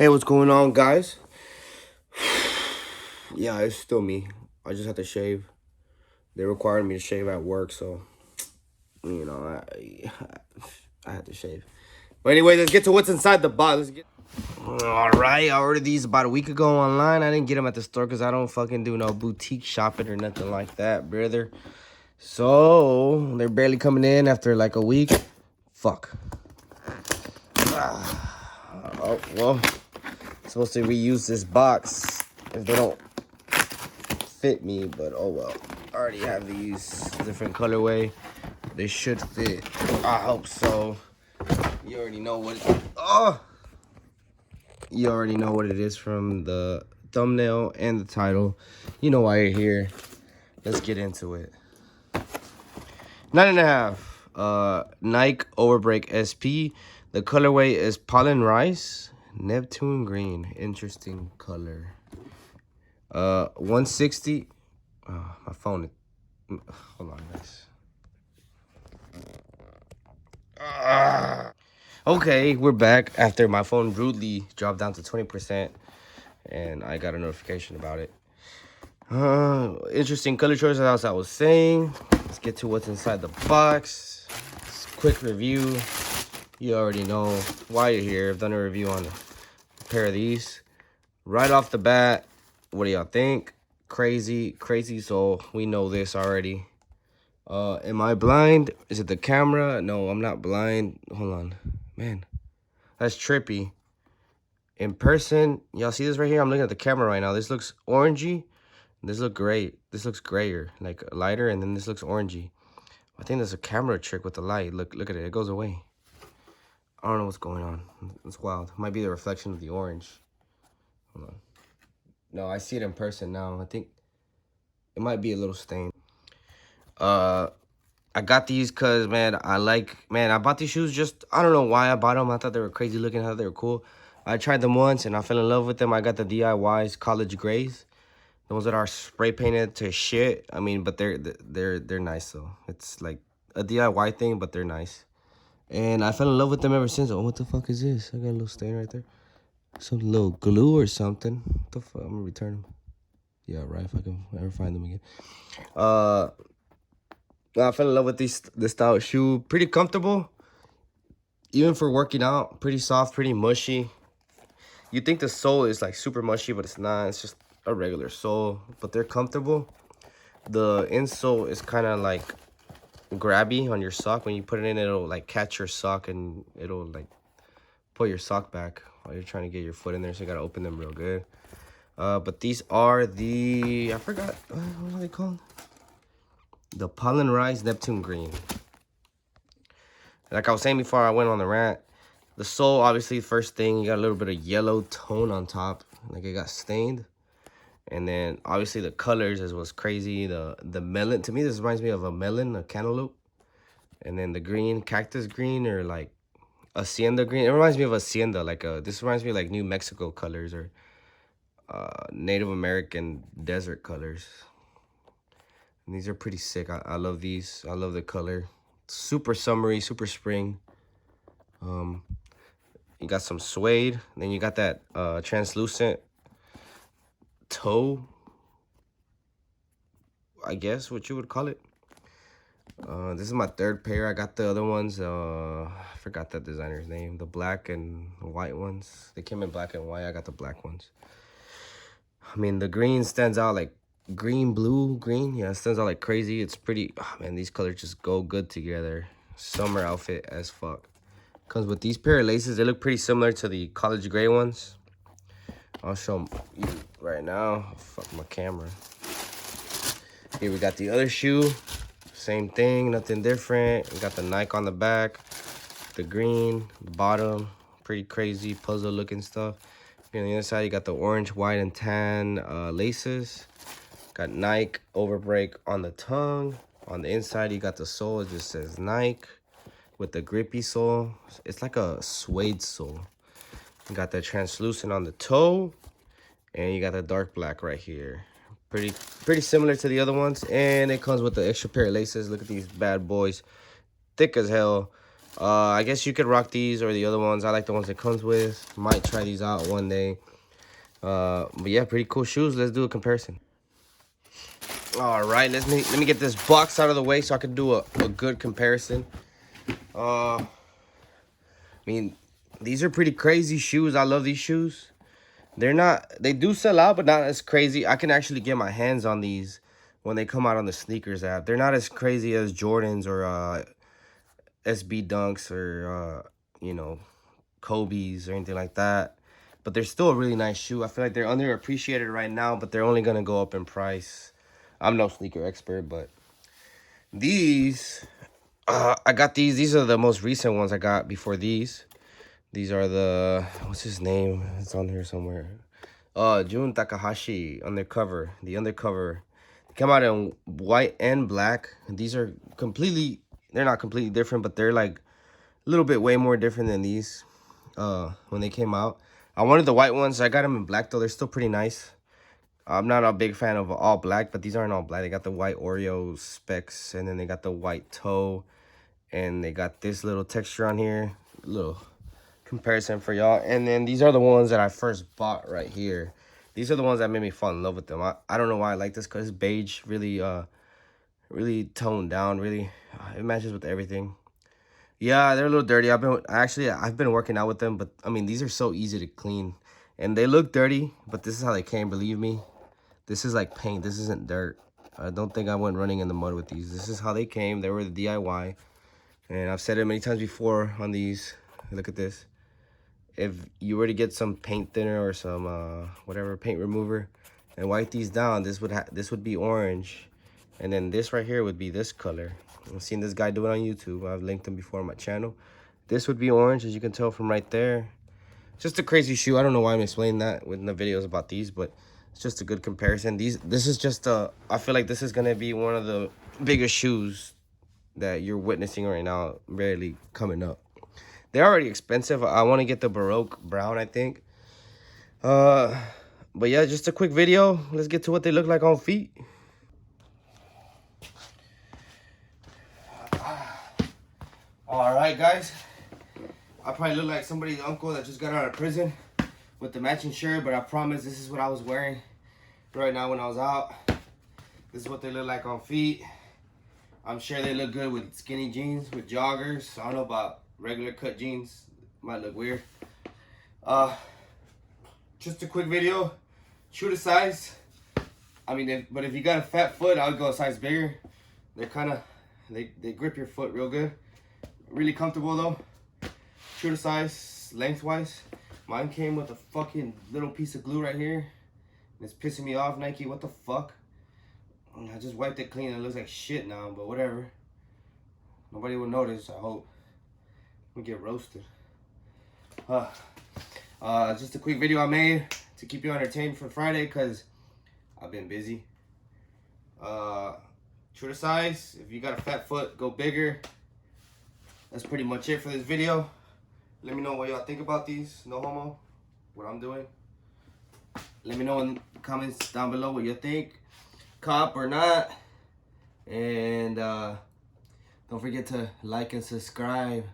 Hey, what's going on, guys? Yeah, it's still me. I just had to shave. They required me to shave at work, so I had to shave. But anyway, let's get to what's inside the box. All right, I ordered these about a week ago online. I didn't get them at the store because I don't fucking do no boutique shopping or nothing like that, brother. So they're barely coming in after like a week. Fuck. Oh well. Supposed to reuse this box if they don't fit me, but oh well. I already have these different colorway. They should fit. I hope so. You already know what you already know what it is from the thumbnail and the title. You know why you're here. Let's get into it. 9.5. Nike Overbreak SP. The colorway is pollen rice, Neptune green. Interesting color. 160. My phone. Hold on, guys. Okay, we're back after my phone rudely dropped down to 20%, and I got a notification about it. Interesting color choices, as I was saying. Let's get to what's inside the box. Quick review. You already know why you're here. I've done a review on a pair of these. Right off the bat, what do y'all think? Crazy soul. We know this already. Am I blind? Is it the camera? No, I'm not blind. Hold on. Man, that's trippy. In person, y'all see this right here? I'm looking at the camera right now. This looks orangey. This looks gray. This looks grayer, like lighter, and then this looks orangey. I think there's a camera trick with the light. Look at it. It goes away. I don't know what's going on. It's wild. Might be the reflection of the orange. Hold on. No, I see it in person now. I think it might be a little stained. I got these because, man, I bought these shoes just, I don't know why I bought them. I thought they were crazy looking. I thought they were cool. I tried them once and I fell in love with them. I got the DIYs college grays. Those that are spray painted to shit. I mean, but they're nice though. It's like a DIY thing, but they're nice. And I fell in love with them ever since. Oh, what the fuck is this? I got a little stain right there. Some little glue or something. What the fuck? I'm gonna return them. Yeah, right. If I can ever find them again. I fell in love with this style of shoe. Pretty comfortable, even for working out. Pretty soft, pretty mushy. You think the sole is like super mushy, but it's not. It's just a regular sole, but they're comfortable. The insole is kind of like grabby on your sock. When you put it in, it'll like catch your sock and it'll like pull your sock back while you're trying to get your foot in there. So you gotta open them real good. But these are the, I forgot, what are they called? The pollen rice Neptune green. Like I was saying before I went on the rant, the sole, obviously, first thing, you got a little bit of yellow tone on top. Like it got stained. And then, obviously, the colors is what's crazy. The melon, to me, this reminds me of a melon, a cantaloupe. And then the green, cactus green, or like hacienda green. It reminds me of hacienda. This reminds me of like New Mexico colors or Native American desert colors. And these are pretty sick. I love these. I love the color. Super summery, super spring. You got some suede. Then you got that translucent toe, I guess what you would call it. This is my third pair. I got the other ones. I forgot that designer's name. The black and white ones. They came in black and white. I got the black ones. I mean, the green stands out like green, blue, green. Yeah, it stands out like crazy. It's pretty. Oh, man, these colors just go good together. Summer outfit as fuck. Comes with these pair of laces. They look pretty similar to the college gray ones. I'll show you right now. Fuck my camera. Here we got the other shoe. Same thing, nothing different. We got the Nike on the back. The green, the bottom. Pretty crazy puzzle looking stuff. Here on the other side, you got the orange, white, and tan laces. Got Nike Overbreak on the tongue. On the inside, you got the sole. It just says Nike with the grippy sole. It's like a suede sole. You got the translucent on the toe. And you got the dark black right here. Pretty similar to the other ones. And it comes with the extra pair of laces. Look at these bad boys. Thick as hell. I guess you could rock these or the other ones. I like the ones it comes with. Might try these out one day. But yeah, pretty cool shoes. Let's do a comparison. All right, let me get this box out of the way so I can do a good comparison. I mean, these are pretty crazy shoes. I love these shoes. They do sell out, but not as crazy. I can actually get my hands on these when they come out on the sneakers app. They're not as crazy as Jordans or SB Dunks or you know, Kobe's or anything like that. But they're still a really nice shoe. I feel like they're underappreciated right now, but they're only gonna go up in price. I'm no sneaker expert, but these I got these. These are the most recent ones I got before these. These are the, what's his name? It's on here somewhere. Jun Takahashi undercover. The undercover. They come out in white and black. And these are completely, they're not completely different, but they're like a little bit way more different than these when they came out. I wanted the white ones. I got them in black though. They're still pretty nice. I'm not a big fan of all black, but these aren't all black. They got the white Oreo specs, and then they got the white toe, and they got this little texture on here. Little comparison for y'all. And then these are the ones that I first bought right here. These are the ones that made me fall in love with them. I don't know why I like this, because beige really really toned down. Really it matches with everything. Yeah, they're a little dirty. I've been working out with them, but I mean, these are so easy to clean, and they look dirty, but this is how they came. Believe me, this is like paint. This isn't dirt. I don't think I went running in the mud with these. This is how they came. They were the DIY, and I've said it many times before on these. Look at this. If you were to get some paint thinner or some whatever paint remover and wipe these down, this would be orange, and then this right here would be this color. I've seen this guy do it on YouTube. I've linked him before on my channel. This would be orange, as you can tell from right there. Just a crazy shoe. I don't know why I'm explaining that within the videos about these, but it's just a good comparison. This is just I feel like this is gonna be one of the biggest shoes that you're witnessing right now, barely coming up. They're already expensive. I want to get the Baroque brown, I think. But yeah, just a quick video. Let's get to what they look like on feet. All right, guys. I probably look like somebody's uncle that just got out of prison with the matching shirt, but I promise this is what I was wearing right now when I was out. This is what they look like on feet. I'm sure they look good with skinny jeans, with joggers. I don't know about regular cut jeans. Might look weird. Just a quick video. True to size. I mean, but if you got a fat foot, I would go a size bigger. They're kind of, they grip your foot real good. Really comfortable though. True to size, lengthwise. Mine came with a fucking little piece of glue right here. It's pissing me off, Nike. What the fuck? I just wiped it clean. It looks like shit now, but whatever. Nobody will notice, I hope. We get roasted. Just a quick video I made to keep you entertained for Friday, because I've been busy. True to size. If you got a fat foot, go bigger. That's pretty much it for this video. Let me know what y'all think about these. No homo. What I'm doing. Let me know in the comments down below what you think. Cop or not. And don't forget to like and subscribe.